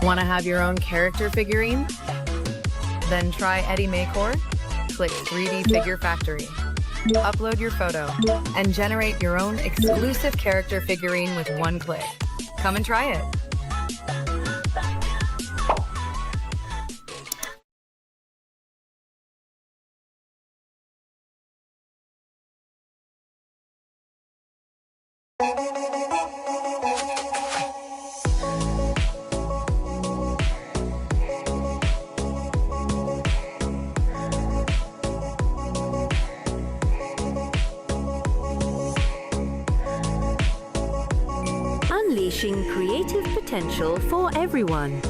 Want to have your own character figurine? Then try Eddie Maycore. Click 3D Figure Factory. Upload your photo and generate your own exclusive character figurine with one click. Come and try it. Unleashing creative potential for everyone.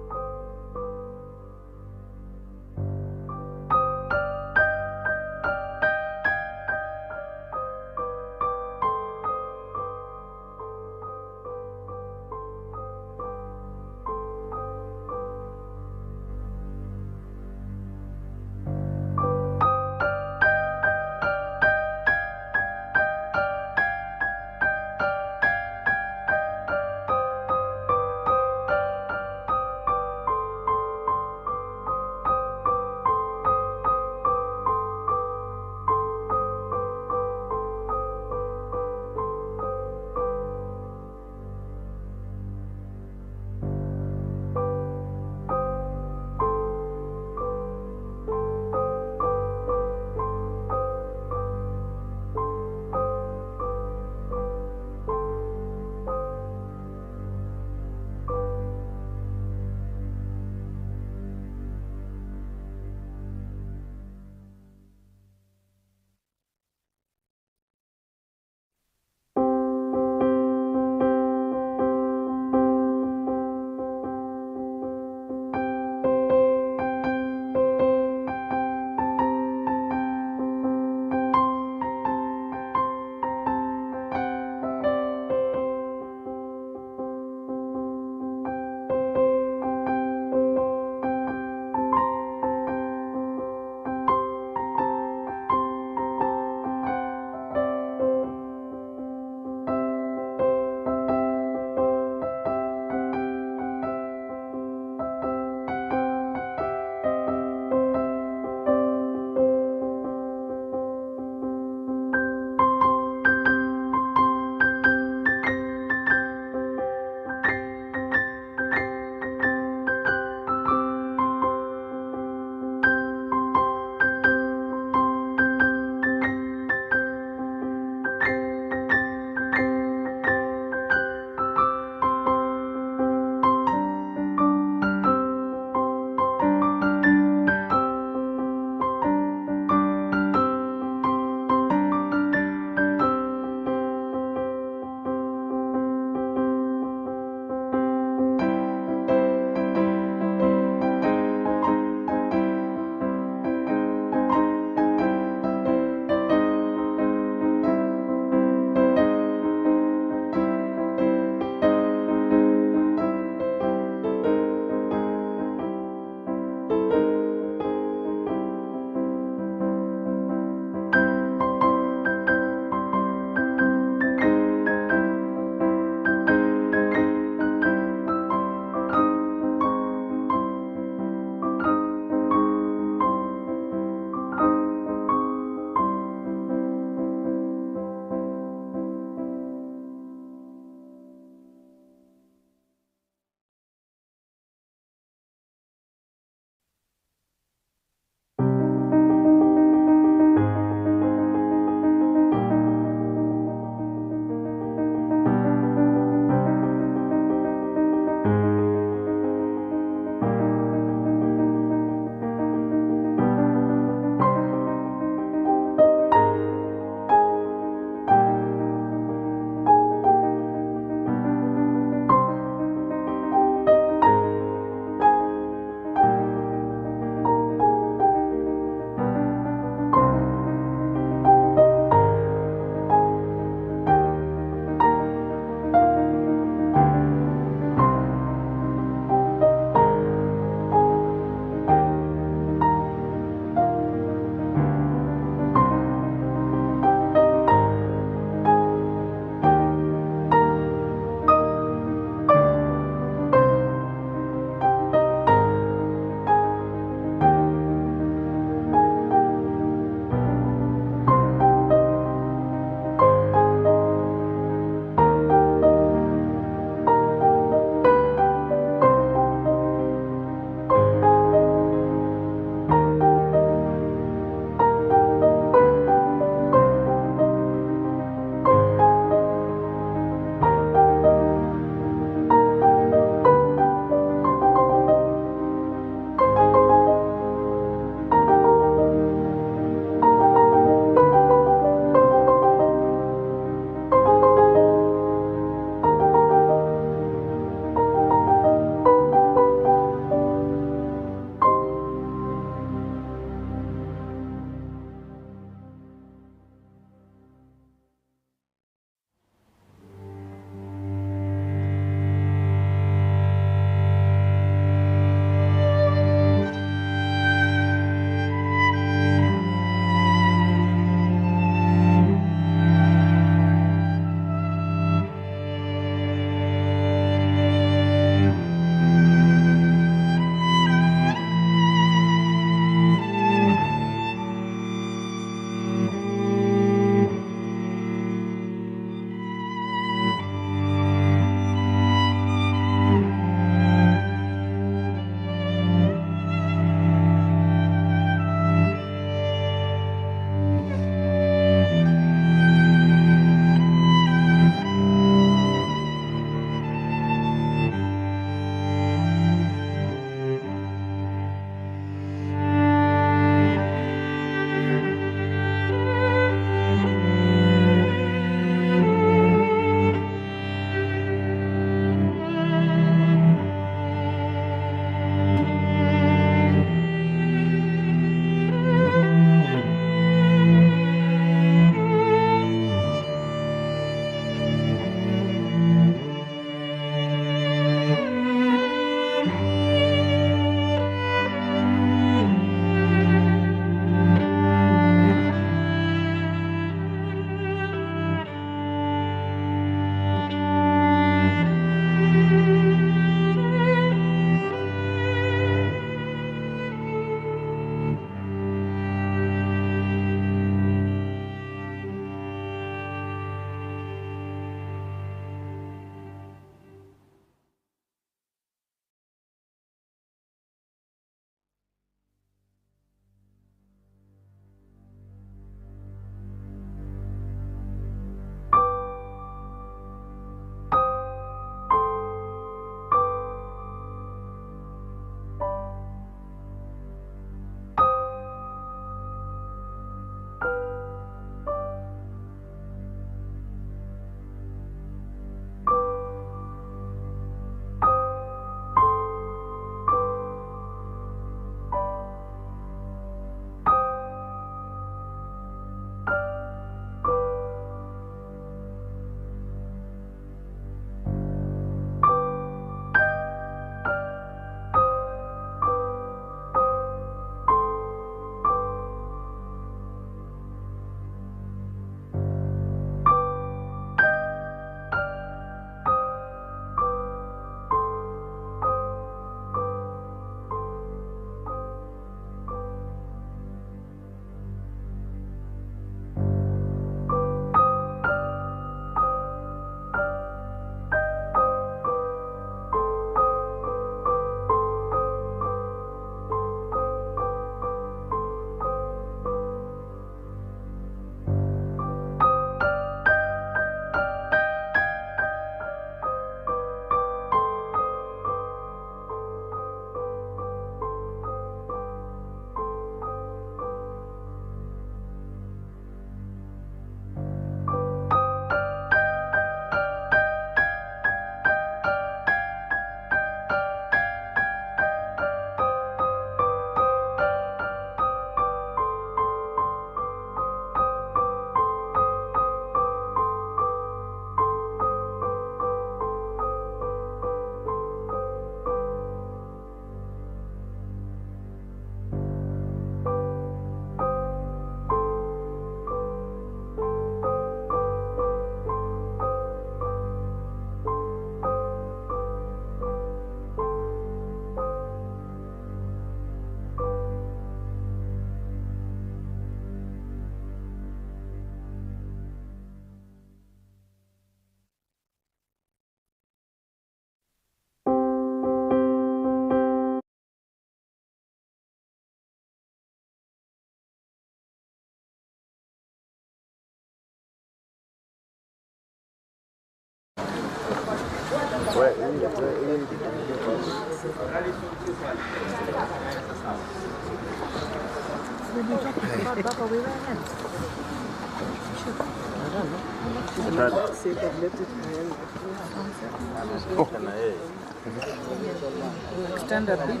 Stand a bit.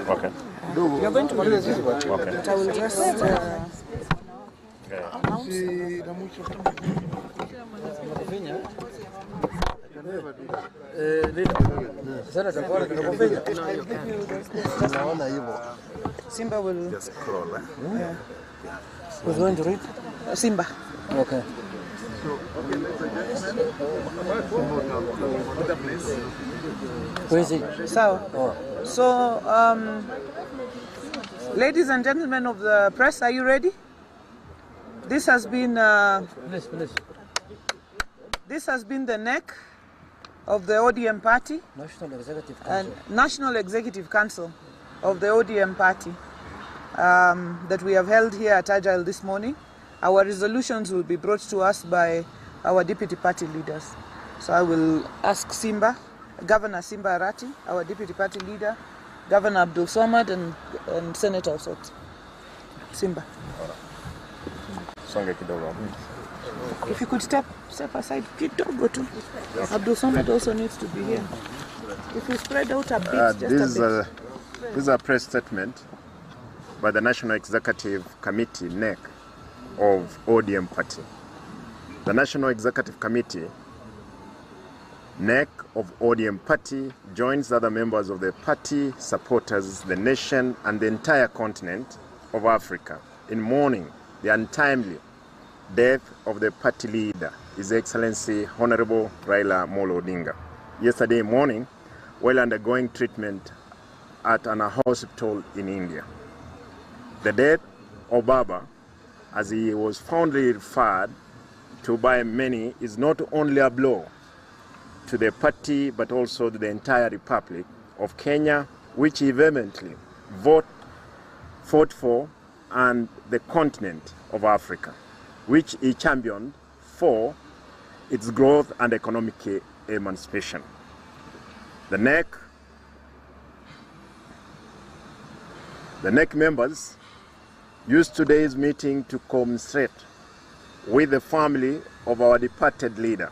Okay. You're going to use it. Okay. But I will just Simba will Just scroll. yeah. Who's going to read? Simba. Okay. Where is it? So, Oh. so ladies and gentlemen of the press, are you ready? This has been Please. this has been the neck of the ODM party National Executive and Council. National Executive Council of the ODM party that we have held here at Agile this morning. Our resolutions will be brought to us by our deputy party leaders. So I will ask Simba, Governor Simba Arati, our deputy party leader, Governor Abdul Somad, and Senator Osot. Simba. Songe kidogo. If you could step aside, kidogo tu. Abdul Somad also needs to be here. If you spread out a bit, just a bit. This is a press statement by the National Executive Committee, NEC, of ODM Party. The National Executive Committee, NEC of ODM Party, joins other members of the party, supporters, the nation, and the entire continent of Africa in mourning the untimely death of the party leader, His Excellency Honorable Raila Odinga, yesterday morning while undergoing treatment at an hospital in India. The death of Baba, as he was fondly referred to by many, is not only a blow to the party but also to the entire Republic of Kenya, which he vehemently fought for, and the continent of Africa, which he championed for its growth and economic emancipation. The NEC members used today's meeting to commiserate with the family of our departed leader,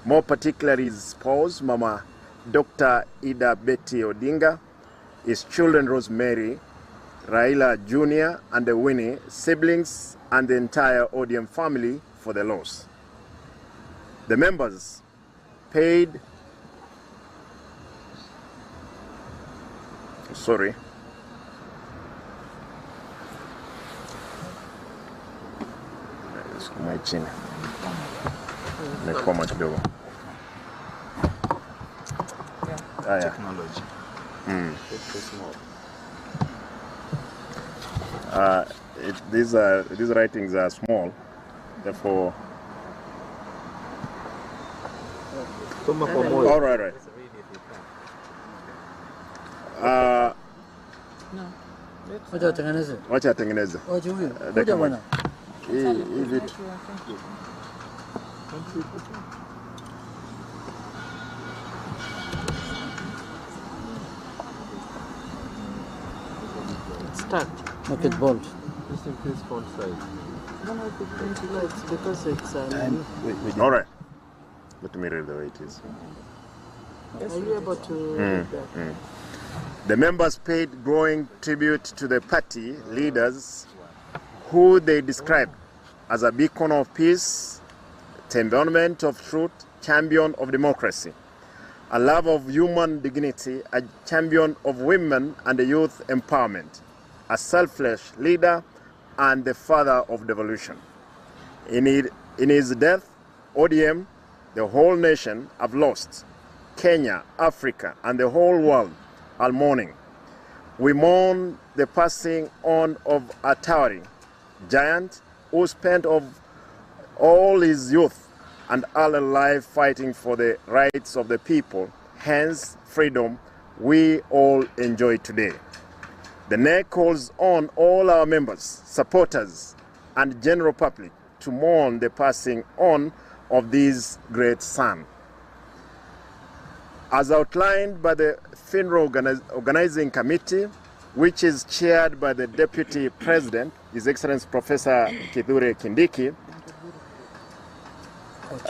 more particularly his spouse, Mama Dr. Ida Betty Odinga, his children Rosemary, Raila Jr. and Winnie, siblings, and the entire ODM family for the loss. The members paid my chin. Nimekoma kidogo. Technology. These writings are small, therefore. All right. Wacha watengeneze. Wacha atengeneze. Wacha huyo. Dakika Kuja moja. bwana. Hii vitu. Start. Make it bold. Just increase font size. No, I could print it because it's All right. Let me read the way it is. Are you able to read that? The members paid growing tribute to the party leaders who they described as a beacon of peace, embodiment of truth, champion of democracy, a love of human dignity, a champion of women and youth empowerment, a selfless leader, and the father of devolution. In his death, ODM, the whole nation, have lost. Kenya, Africa, and the whole world are mourning. We mourn the passing on of a towering giant who spent of all his youth and early life fighting for the rights of the people, hence freedom we all enjoy today. The NEC calls on all our members, supporters, and general public to mourn the passing on of this great son. As outlined by the funeral organizing committee, which is chaired by the Deputy President, His Excellency Professor Kithure Kindiki,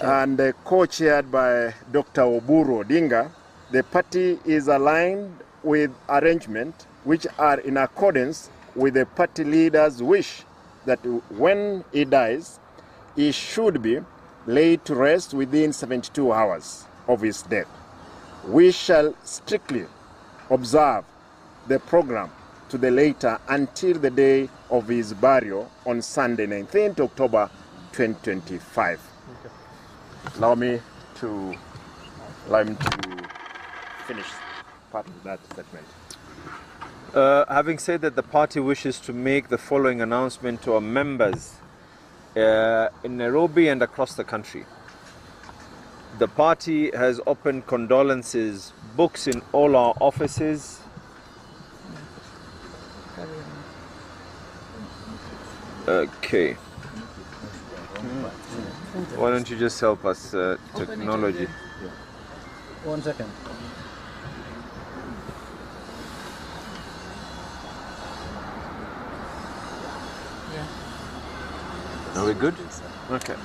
and co-chaired by Dr. Oburu Odinga, the party is aligned with arrangements which are in accordance with the party leader's wish that when he dies, he should be laid to rest within 72 hours of his death. We shall strictly observe the program to the later until the day of his burial on Sunday, 19th October 2025. Okay. Allow me to finish part of that statement. Having said that, the party wishes to make the following announcement to our members in Nairobi and across the country. The party has opened condolences books in all our offices. Okay. Why don't you just help us, technology? 1 second. Are we good? Okay.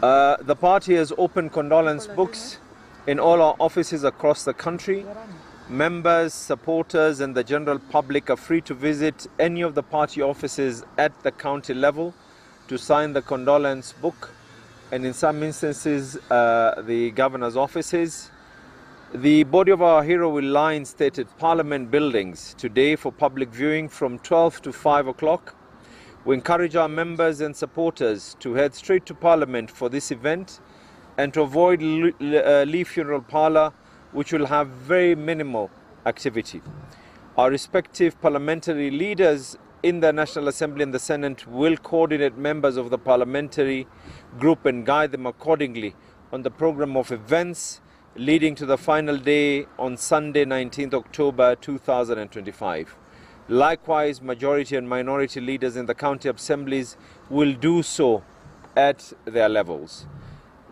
The party has opened condolence books in all our offices across the country. Members, supporters and the general public are free to visit any of the party offices at the county level to sign the condolence book, and in some instances the governor's offices. The body of our hero will lie in stated Parliament buildings today for public viewing from 12 to 5 o'clock. We encourage our members and supporters to head straight to Parliament for this event and to avoid Lee Funeral Parlour, which will have very minimal activity. Our respective parliamentary leaders in the National Assembly and the Senate will coordinate members of the parliamentary group and guide them accordingly on the program of events leading to the final day on Sunday, 19th October 2025. Likewise, majority and minority leaders in the county assemblies will do so at their levels.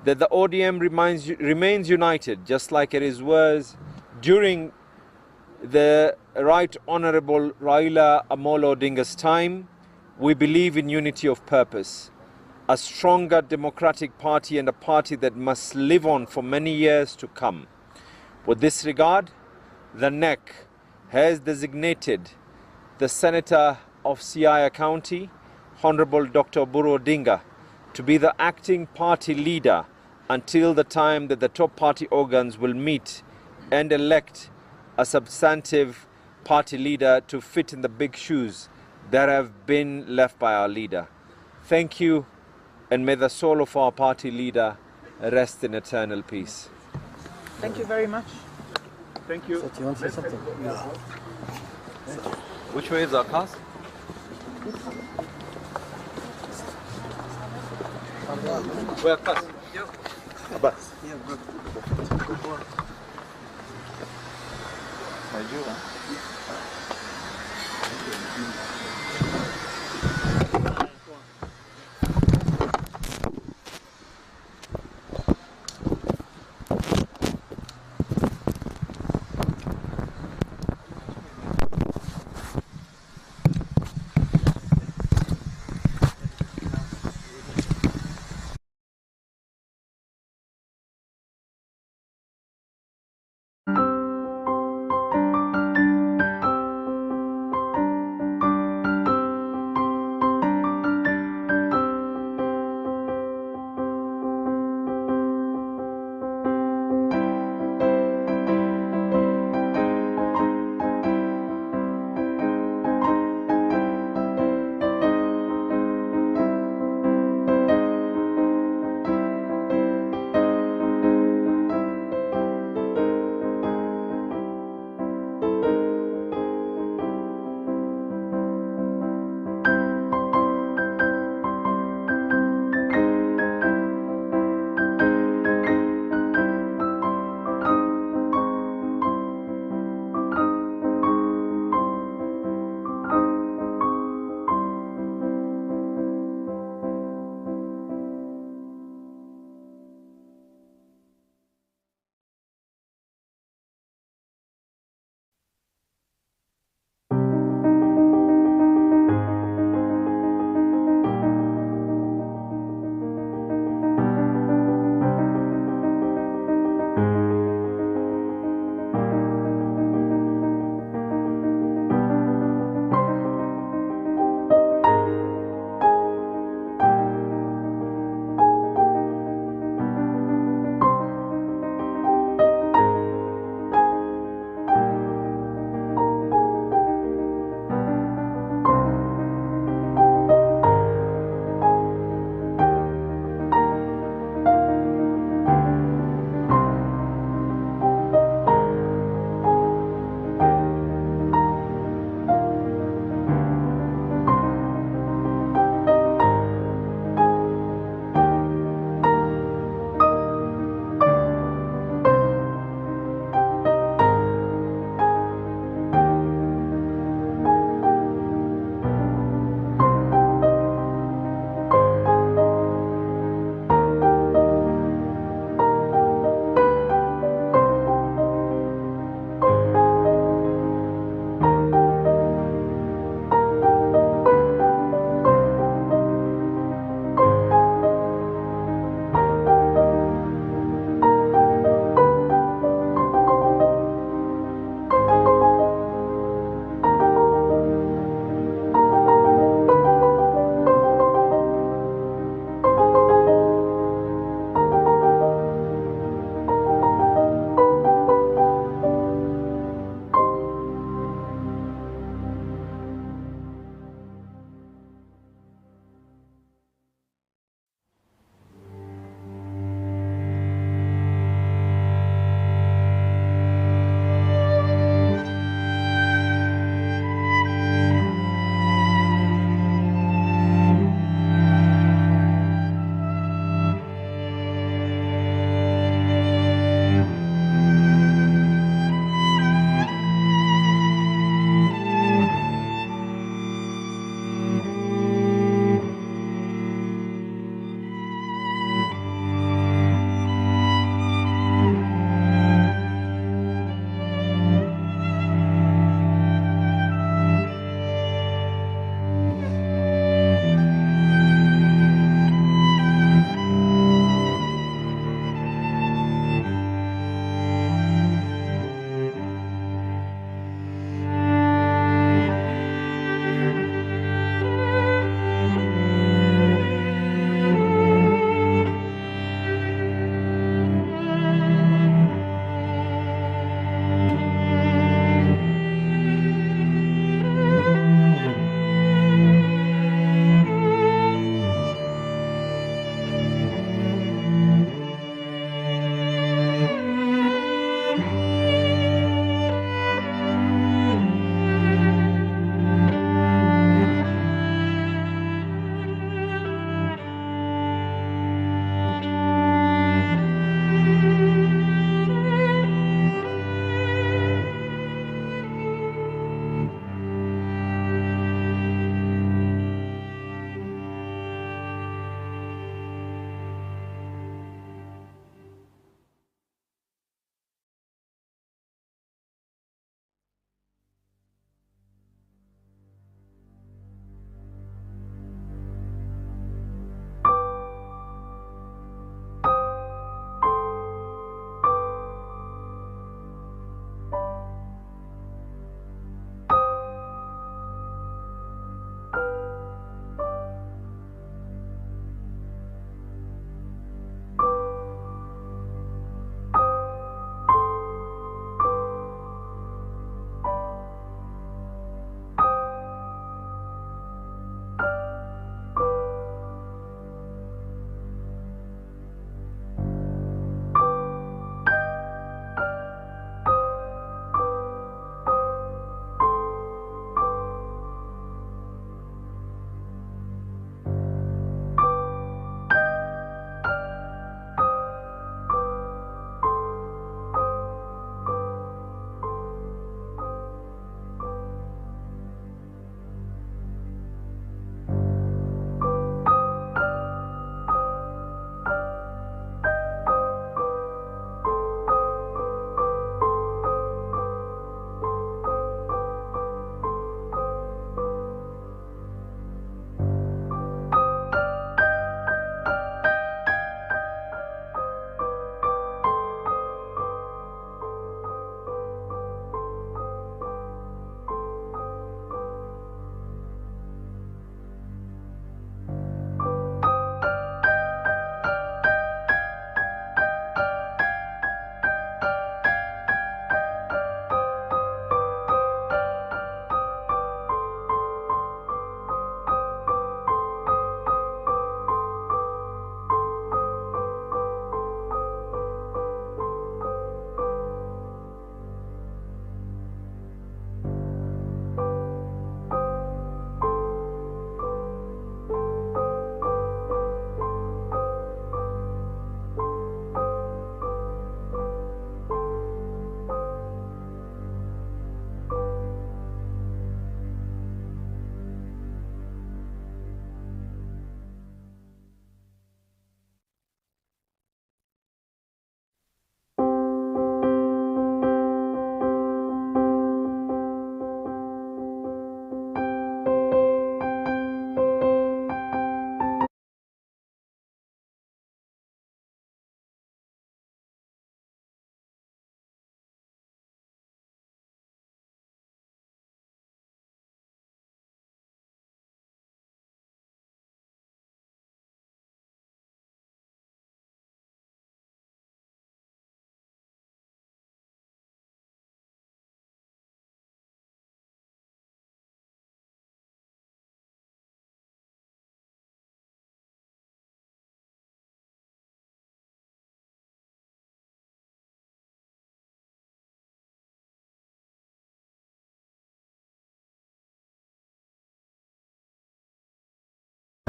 That the ODM remains united, just like it was during the Right Honourable Raila Amolo Odinga's time. We believe in unity of purpose, a stronger democratic party and a party that must live on for many years to come. With this regard, the NEC has designated the Senator of Siaya County, Honorable Dr. Oburu Odinga, to be the acting party leader until the time that the top party organs will meet and elect a substantive party leader to fit in the big shoes that have been left by our leader. Thank you, and may the soul of our party leader rest in eternal peace. Thank you very much. Thank you. So, do you want to say something? Which way is our cast? Where cast? Abbas.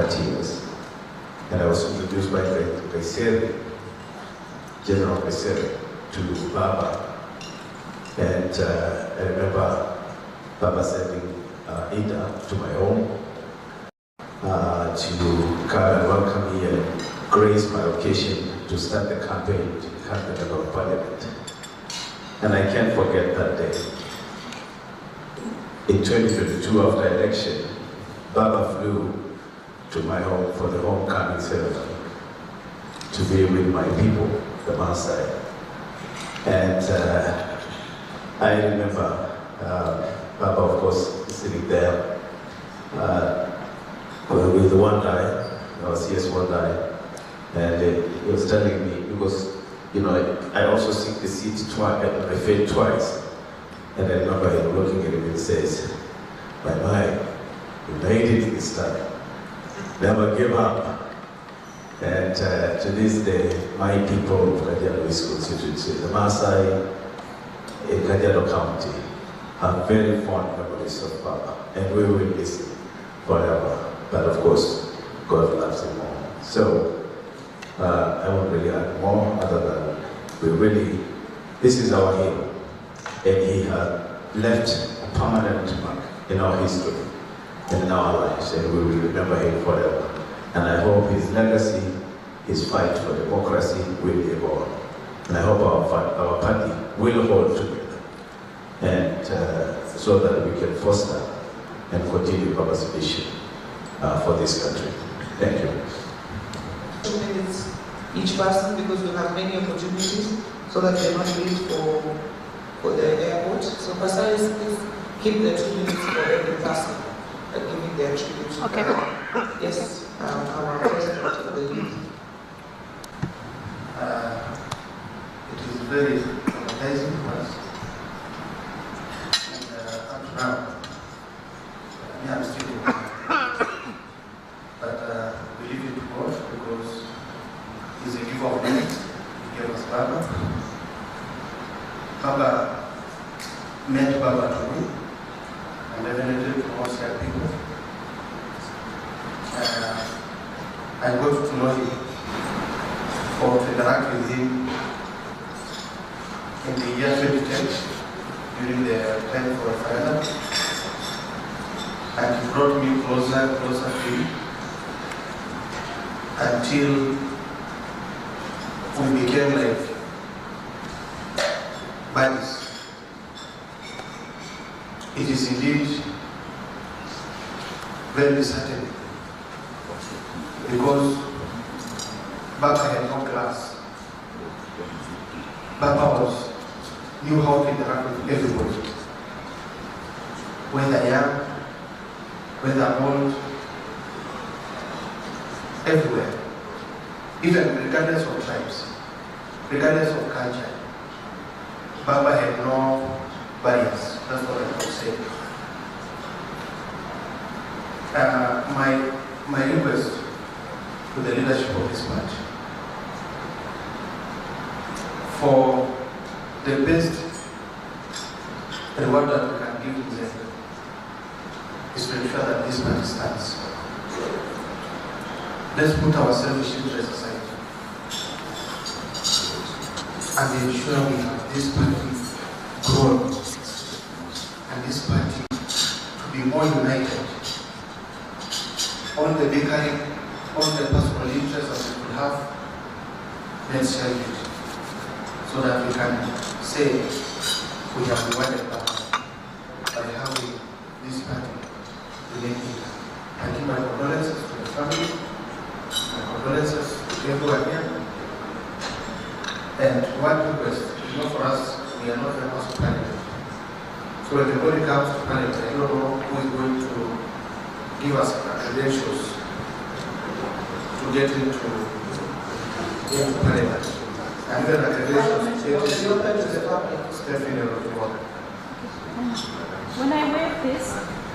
years. And I was introduced by General Kaiseri, to Baba. And I remember Baba sending Ida to my home to come and welcome me and grace my occasion to start the campaign to become the Member of Parliament. And I can't forget that day. In 2022, after election, Baba flew to my home for the homecoming ceremony to be with my people, the Maasai. And I remember Baba, of course, sitting there with one guy. I was here one guy, and he was telling me, because I also seek the seat twice, I failed twice. And I remember him looking at him and says, "My, you made it this time. Never give up." And to this day, my people of Kajiado East constituency, the Maasai in Kajiado County, have very fond memories of Baba, and we will miss him forever. But of course, God loves him more. So I won't really add more other than this is our hero. And he had left a permanent mark in our history and in our lives, and we will remember him forever. And I hope his legacy, his fight for democracy will live on. And I hope our party will hold together, and so that we can foster and continue Baba's vision for this country. Thank you. 2 minutes each person, because we have many opportunities, so that they're not late for the airport. So Pastor, please keep the 2 minutes for every person, giving their tribute. Okay. Yes, our president of the youth. It is very traumatizing for us. And up to now, I'm still but we leave it to God, because He's a giver of life. He gave us Baba. Baba met Baba to me, and definitely to most young people. I got to know him, or to interact with him in the year 2010, during the time for referendum, and he brought me closer to him, until we became like buddies. It is indeed very disheartening, because Baba had no class. Baba knew how to interact with everybody, whether young, whether old, everywhere, even regardless of tribes, regardless of culture. Baba had no barriers. That's what I would say. My request to the leadership of this party, for the best reward that we can give to them, is to ensure that this party stands. Let's put our selfish interests aside and ensure we have this party grown, and this party to be more united on the bickering, on the personal interests that we could have. Let's shelve it, so that we can say we have rewarded Baba by having this party remain intact. I give my condolences to the family, my condolences to everyone here. And one request, for us, we are not members of Parliament. So when the body comes to Parliament, I don't know who is going to give us credentials to get into Parliament. And then When I wear this,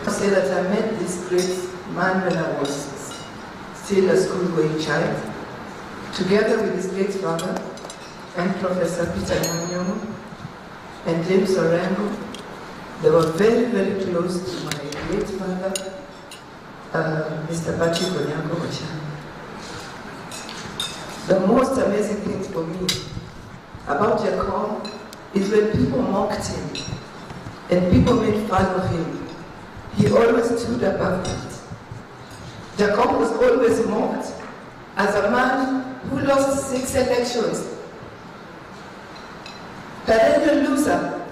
I say that I met this great man when I was still a school-going child, together with his great father and Professor Peter Manyomo and James Orengo. They were very, very close to my great father Mr. Patrick Onyango. The most amazing thing for me about Jkia is when people mocked him and people made fun of him, he always stood above it. Jkia was always mocked as a man who lost 6 elections, perennial loser,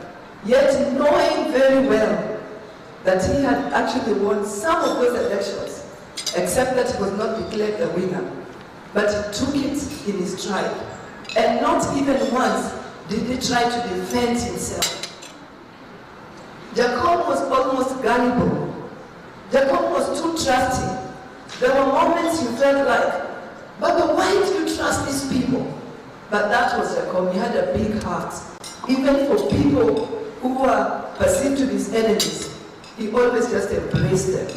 yet knowing very well that he had actually won some of those elections, except that he was not declared the winner. But he took it in his stride. And not even once did he try to defend himself. Jkia was almost gullible. Jkia was too trusting. There were moments you felt like, but why do you trust these people? But that was Jkia. He had a big heart. Even for people who were perceived to be his enemies, he always just embraced them.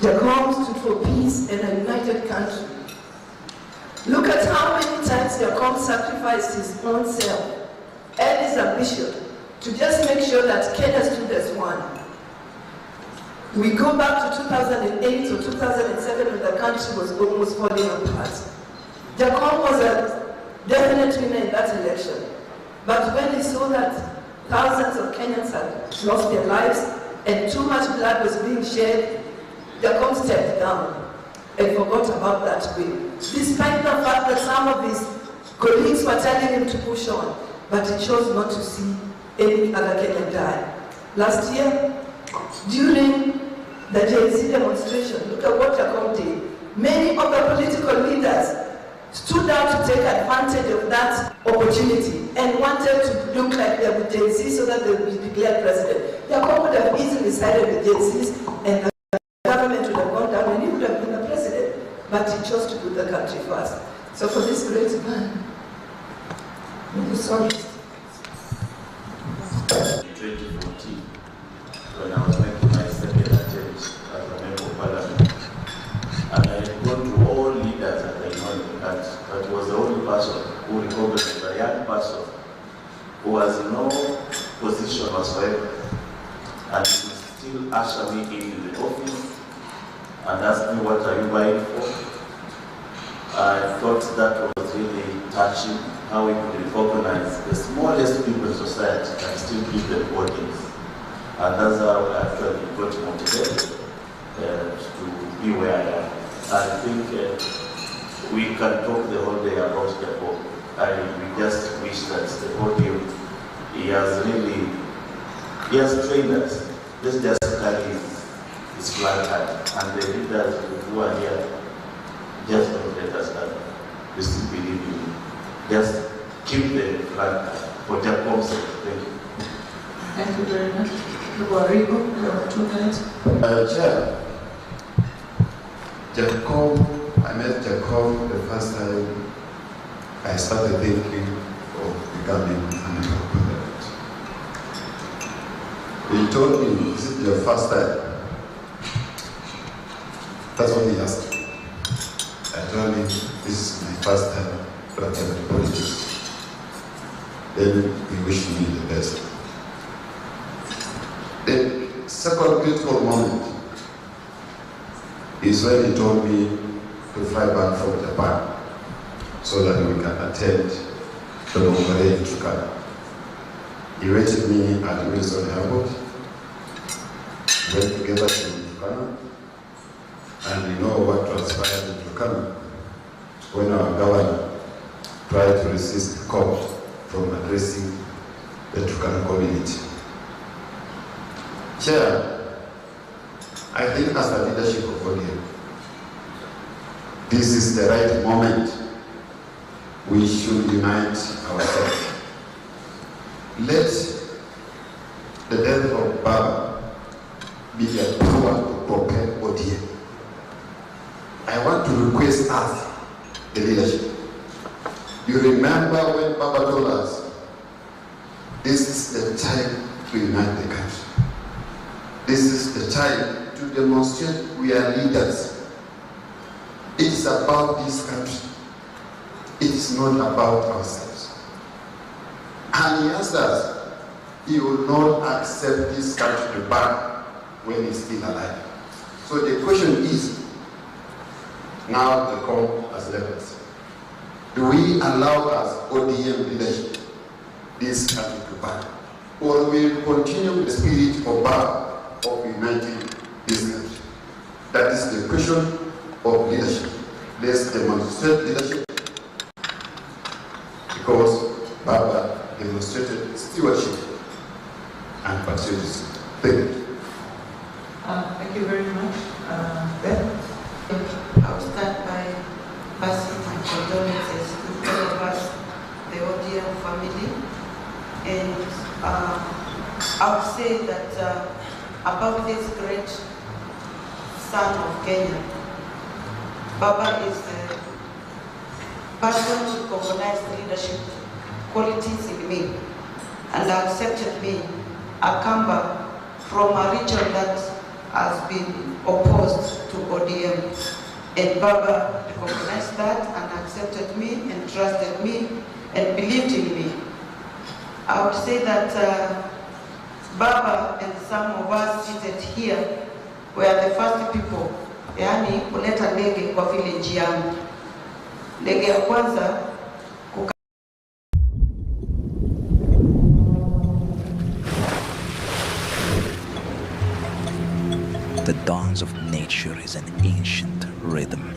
Jkia stood for peace and a united country. Look at how many times Jkia sacrificed his own self and his ambition to just make sure that Kenya stood as one. We go back to 2008 or 2007 when the country was almost falling apart. Jkia was a definite winner in that election. But when he saw that thousands of Kenyans had lost their lives and too much blood was being shed, Jkia stepped down and forgot about that win. Despite the fact that some of his colleagues were telling him to push on, but he chose not to see any other Kenyan die. Last year, during the Gen Z demonstration, look at what Jkia did. Many of the political leaders stood out to take advantage of that opportunity and wanted to look like they were Gen Z so that they would be declared president. Jkia would have easily sided with Gen Zs and the government would have gone down and he would have been the president. But he chose to put the country first. So for this great man, I'm sorry. In 2014, when I was making my second attempt as a member of parliament, and I had gone to all leaders that I know in the country, but he was the only person who recognized a young person who was in no position whatsoever, and he could still usher me in the office and ask me, what are you buying for? I thought that was really touching, how we could recognize the smallest people in society and still give them audience. And that's how I actually got motivated to be where I am. I think we can talk the whole day about the book. We just wish that the podium, he has trained us. Let's just carry his flag high. And the leaders who are here, just don't let us down. We still believe in you. Just keep the flag high for Jkia sake. Thank you. Thank you very much. Rigo, you have 2 minutes. Chair, Jkia, I met Jkia the first time I started thinking of becoming a member of parliament. He told me, is it your first time? That's what he asked me. I told him, this is my first time to attend politics. Then he wished me the best. The second critical moment is when he told me to fly back from Japan so that we can attend the Longare in Turkana. He waited me at Wilson Airport, went together to Turkana, and we know what transpired in Turkana when our governor tried to resist the court from addressing the Turkana community. Chair, I think as the leadership of ODM, this is the right moment. We should unite ourselves. Let the death of Baba be a power to propel ODM. I want to request us, the leadership. You remember when Baba told us, this is the time to unite the country. This is the time to demonstrate we are leaders. It is about this country. It is not about ourselves. And he asked us, he will not accept this country to burn when he's still alive. So the question is, now the call has left us. Do we allow as ODM leadership this country to burn? Or will we continue the spirit of power of uniting this country? That is the question of leadership. Let's demonstrate leadership, because Baba demonstrated stewardship and patriotism. Thank you. Thank you very much, Ben. I'll start by passing my condolences to all of us, the ODM family, and I would say that about this great son of Kenya, Baba is the person who recognized leadership qualities in me and accepted me, a Kamba from a region that has been opposed to ODM. And Baba recognized that and accepted me and trusted me and believed in me. I would say that Baba and some of us seated here were the first people, yani kuleta ndege kwa village yangu. Ndege ya kwanza The dance of nature is an ancient rhythm.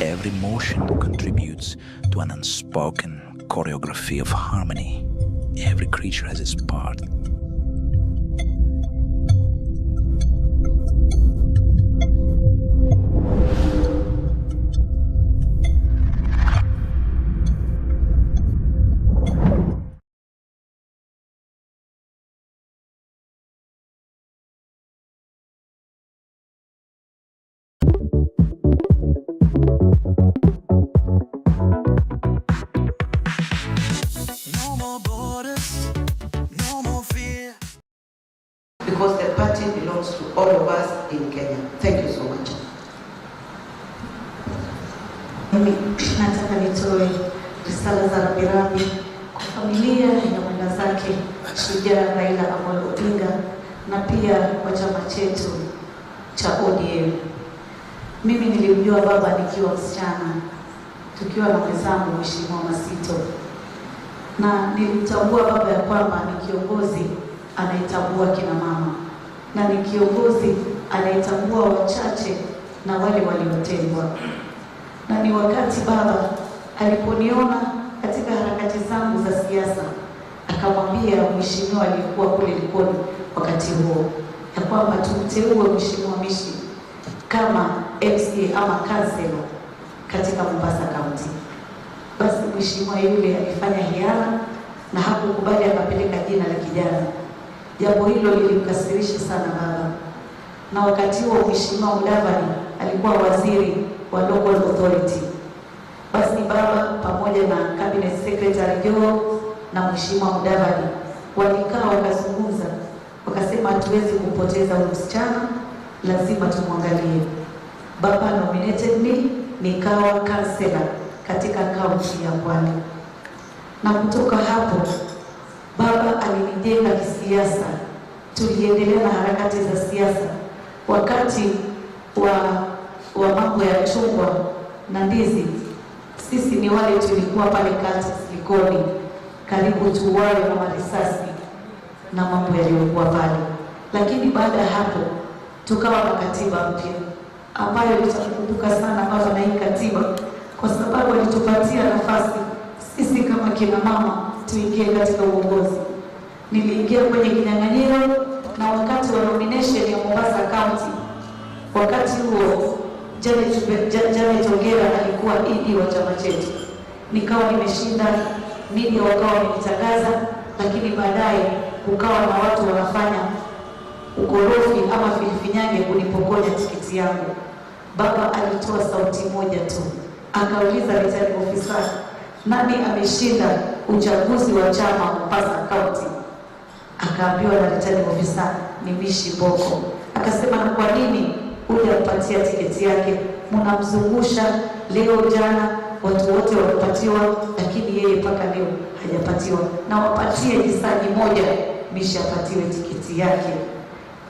Every motion contributes to an unspoken choreography of harmony. Every creature has its part. because the party belongs to all of us in Kenya. Thank you so much. Mimi nataka nitoe risala za rambirambi kwa familia ya mwenda zake shujaa Raila Amolo Odinga na pia kwa chama chetu cha ODM. Mimi nilimjua baba nikiwa msichana, tukiwa na mwenzangu Mheshimiwa Masito, na nilimtambua baba ya kwamba ni kiongozi anayetambua kina mama na ni kiongozi anayetambua wachache na wale waliotengwa. Na ni wakati baba aliponiona katika harakati zangu za siasa, akamwambia mheshimiwa aliyekuwa kule Likoni wakati huo ya kwamba tumteue Mheshimiwa Mishi kama MC ama kansela katika Mombasa County. Basi mheshimiwa yule alifanya hiana na hakukubali, akapeleka jina la kijana. Jambo hilo lilimkasirisha sana baba. Na wakati huo Mheshimiwa Mudavadi alikuwa waziri wa local authority. Basi baba pamoja na cabinet secretary Joe na Mheshimiwa Mudavadi walikaa wakazungumza, wakasema hatuwezi kupoteza huyu msichana, lazima tumwangalie. Baba nominated me, nikawa kansela katika kaunti ya Kwale. Na kutoka hapo baba alinijenga kisiasa. Tuliendelea na harakati za siasa. Wakati wa mambo ya chungwa na ndizi, sisi ni wale tulikuwa pale kati Likoni, karibu tuwawe na marisasi na mambo yaliyokuwa pale. Lakini baada ya hapo tukawa na katiba mpya ambayo tutakumbuka sana baba na hii katiba, kwa sababu alitupatia nafasi sisi kama kina mama tuingie katika uongozi. Niliingia kwenye kinyang'anyiro, na wakati wa nomination ya Mombasa County, wakati huo Janet Ongera alikuwa ED wa chama chetu. Nikawa nimeshinda, media wakawa wamenitangaza, lakini baadaye kukawa na watu wanafanya ukorofi ama filifinyange kunipokonya tiketi yangu. Baba alitoa sauti moja tu, akauliza returning officer, nani ameshinda uchaguzi wa chama Mombasa County? Akaambiwa na returning officer ni Mishi Boko. Akasema, na kwa nini hujampatia tiketi yake? Mnamzungusha leo jana watu wote wamepatiwa, lakini yeye mpaka leo hajapatiwa. Na wapatie jisani moja Mishi apatiwe tiketi yake.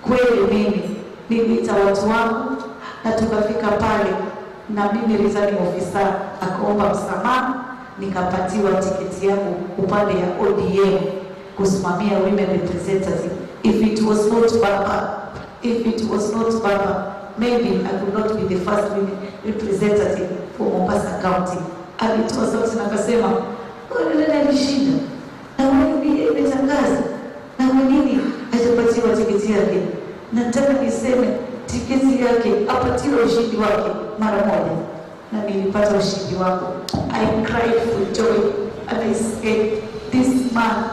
Kweli niliita watu wangu na tukafika pale, na mimi returning officer akaomba msamaha, nikapatiwa tiketi yangu upande ya ODM kusimamia women representative. If it was not Baba, maybe I could not be the first women representative for Mombasa County. Alitoa sauti na akasema, dada alishinda, na mimi imetangaza, na nini hajapatiwa tiketi yake. Nataka niseme tiketi yake apatiwe ushindi wake mara moja, na nilipata ushindi wangu. I cried for joy and I said, this man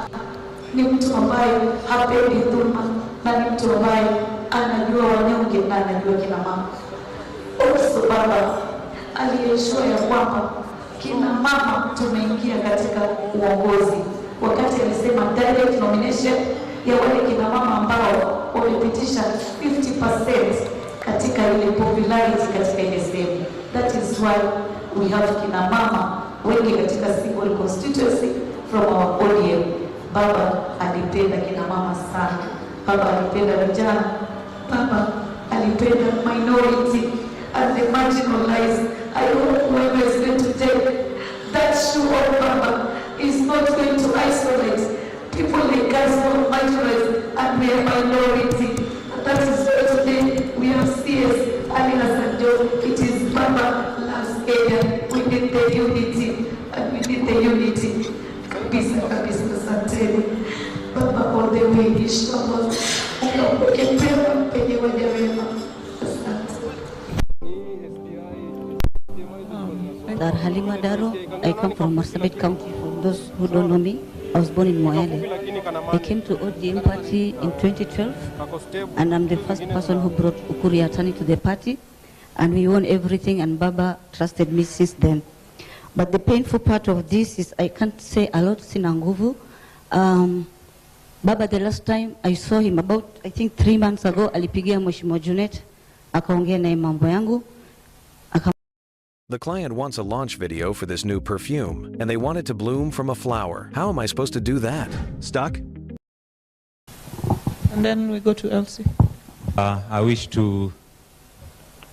ni mtu ambaye hapendi dhulma, na ni mtu ambaye anajua wanyonge na anajua kina mama. Also Baba aliensure ya kwamba kina mama tumeingia katika uongozi, wakati alisema direct nomination ya wale kina mama ambao wamepitisha 50% katika ile popularity katika ile sehemu. That is why we have kina mama wengi katika single constituency from our ODM. Baba alipenda kina mama sana. Baba alipenda vijana. Baba alipenda minority and the marginalized. I hope whoever is going to take that shoe on Baba is not going to isolate people like us who are marginalized and we are minority. And that is why today we have CS Ali Hassan Joe. It is Baba loves Kenya. We need the unity and we need the unity. Kabisa kabisa, asanteni Baba all the way. Inshallah ukapoke pema penye waja wema. Asante. Dar Halima Daro. I come from Marsabit County. For those who don't know me, I was born in Moyale. I came to ODM party in 2012, and I'm the first person who brought Ukuri Atani to the party, and we won everything, and Baba trusted me since then. But the painful part of this is I can't say a lot sinanguvu. Baba, the last time I saw him about, I think 3 months ago, alipigia Mheshimiwa Junet, akaongea na mambo yangu. The client wants a launch video for this new perfume, and they want it to bloom from a flower. How am I supposed to do that? Stuck? And then we go to Elsie. I wish to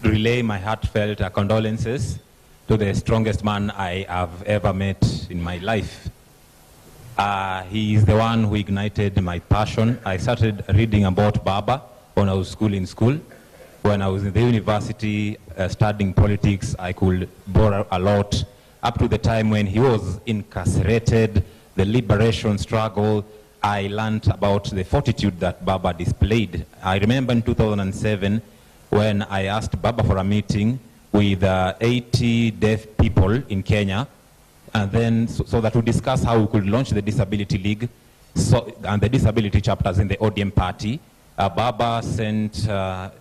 relay my heartfelt condolences to the strongest man I have ever met in my life. He is the one who ignited my passion. I started reading about Baba when I was in school. When I was in the university studying politics, I could borrow a lot. Up to the time when he was incarcerated, the liberation struggle, I learned about the fortitude that Baba displayed. I remember in 2007 when I asked Baba for a meeting with 80 deaf people in Kenya, and then so that we discuss how we could launch the Disability League and the disability chapters in the ODM party. Baba sent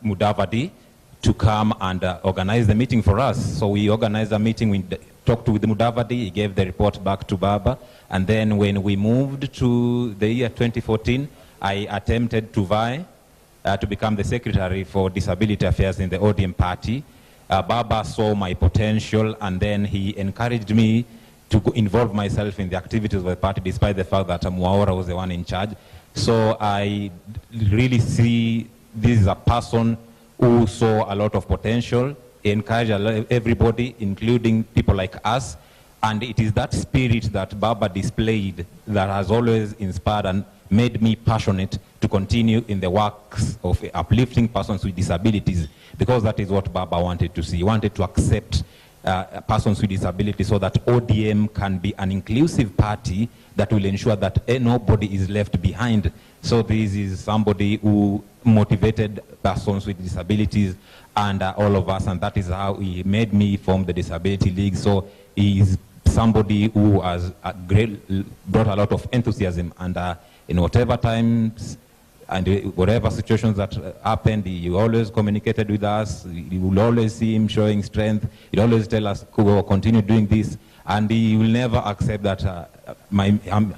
Mudavadi to come and organize the meeting for us. So we organized a meeting, we talked with Mudavadi, he gave the report back to Baba, and then when we moved to the year 2014, I attempted to vie to become the secretary for disability affairs in the ODM party. Baba saw my potential, and then he encouraged me to involve myself in the activities of the party, despite the fact that Muaura was the one in charge. So I really see this is a person who saw a lot of potential, encouraged everybody, including people like us. And it is that spirit that Baba displayed that has always inspired and made me passionate to continue in the works of uplifting persons with disabilities, because that is what Baba wanted to see. He wanted to accept persons with disabilities so that ODM can be an inclusive party that will ensure that nobody is left behind. So this is somebody who motivated persons with disabilities and all of us, and that is how he made me form the Disability League. So he is somebody who has brought a lot of enthusiasm, and in whatever times and whatever situations that happened, he always communicated with us. You will always see him showing strength. He'll always tell us, "Go, continue doing this." And he will never accept that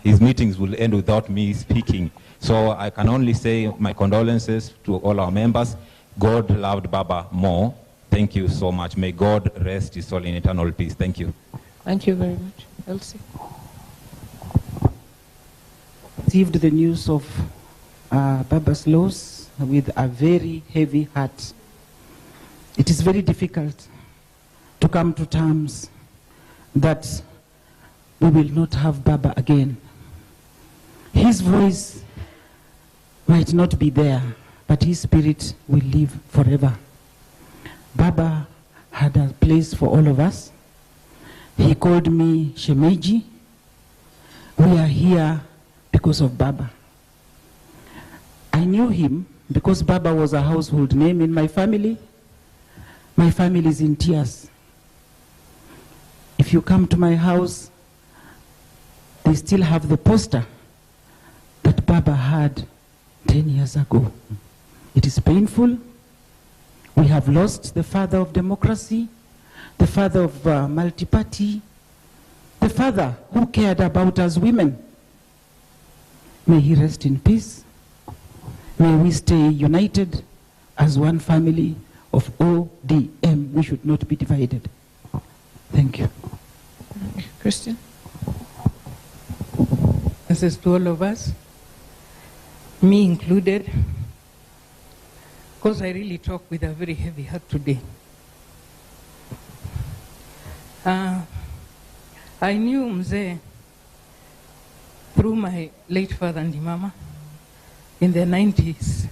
his meetings will end without me speaking. So I can only say my condolences to all our members. God loved Baba more. Thank you so much. May God rest his soul in eternal peace. Thank you. Thank you very much. Elsie. Received the news of Baba's loss with a very heavy heart. It is very difficult to come to terms that we will not have Baba again. His voice might not be there, but his spirit will live forever. Baba had a place for all of us. He called me Shemeji. We are here because of Baba. I knew him because Baba was a household name in my family. My family is in tears. If you come to my house, they still have the poster that Baba had 10 years ago. It is painful. We have lost the father of democracy, the father of multi-party, the father who cared about us women. May he rest in peace. May we stay united as one family of ODM. We should not be divided. Thank you. Christian? This is to all of us, me included, because I really talk with a very heavy heart today. I knew Mzee through my late father and mama in the 90s.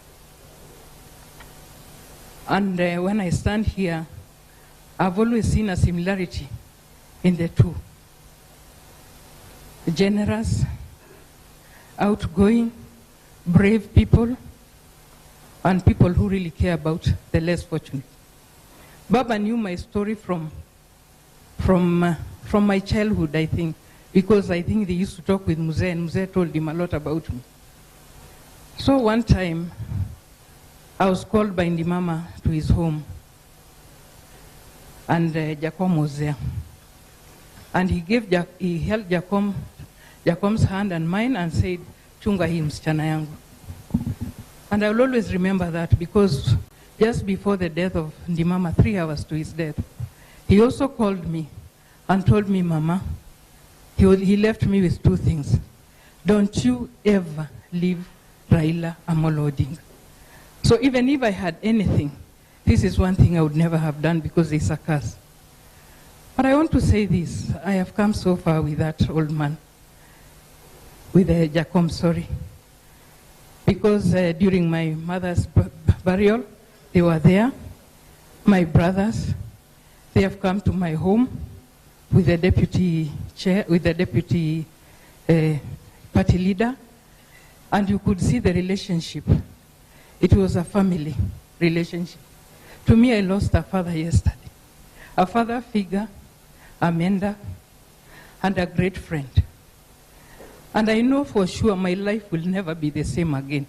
And when I stand here, I've always seen a similarity in the two. Generous, outgoing, brave people, and people who really care about the less fortunate. Baba knew my story from my childhood, I think, because I think they used to talk with Mzee, and Mzee told him a lot about me. So one time, I was called by Ndimama to his home, and Jacom was there. And he held Jacom's hand and mine and said, "Chunga hii msichana yangu." And I will always remember that, because just before the death of Ndimama, 3 hours to his death, he also called me and told me, "Mama," he left me with 2 things. "Don't you ever leave Raila Amolo Odinga." So even if I had anything, this is one thing I would never have done, because it's a curse. But I want to say this: I have come so far with that old man, with Jacom, sorry. Because during my mother's burial, they were there. My brothers, they have come to my home with the deputy chair, with the deputy party leader, and you could see the relationship. It was a family relationship. To me, I lost a father yesterday, a father figure, a mentor, and a great friend. And I know for sure my life will never be the same again.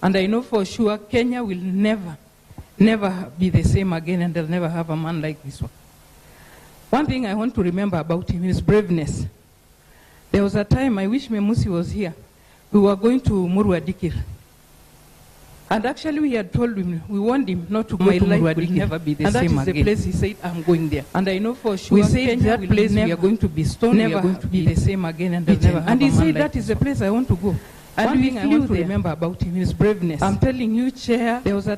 And I know for sure Kenya will never be the same again, and they'll never have a man like this one. One thing I want to remember about him is braveness. There was a time, I wish Memusi was here, we were going to Murwa Dikir. And actually we had told him, we warned him not to go to Murwa Dikir. Will never be the same again. And that is the place he said, "I'm going there." And I know for sure we said that place we are going to be stoned, never going to be the same again, and they'll never have a man like this. And he said, "That is the place I want to go." And one thing I want to remember about him is braveness. I'm telling you, Chair, there was a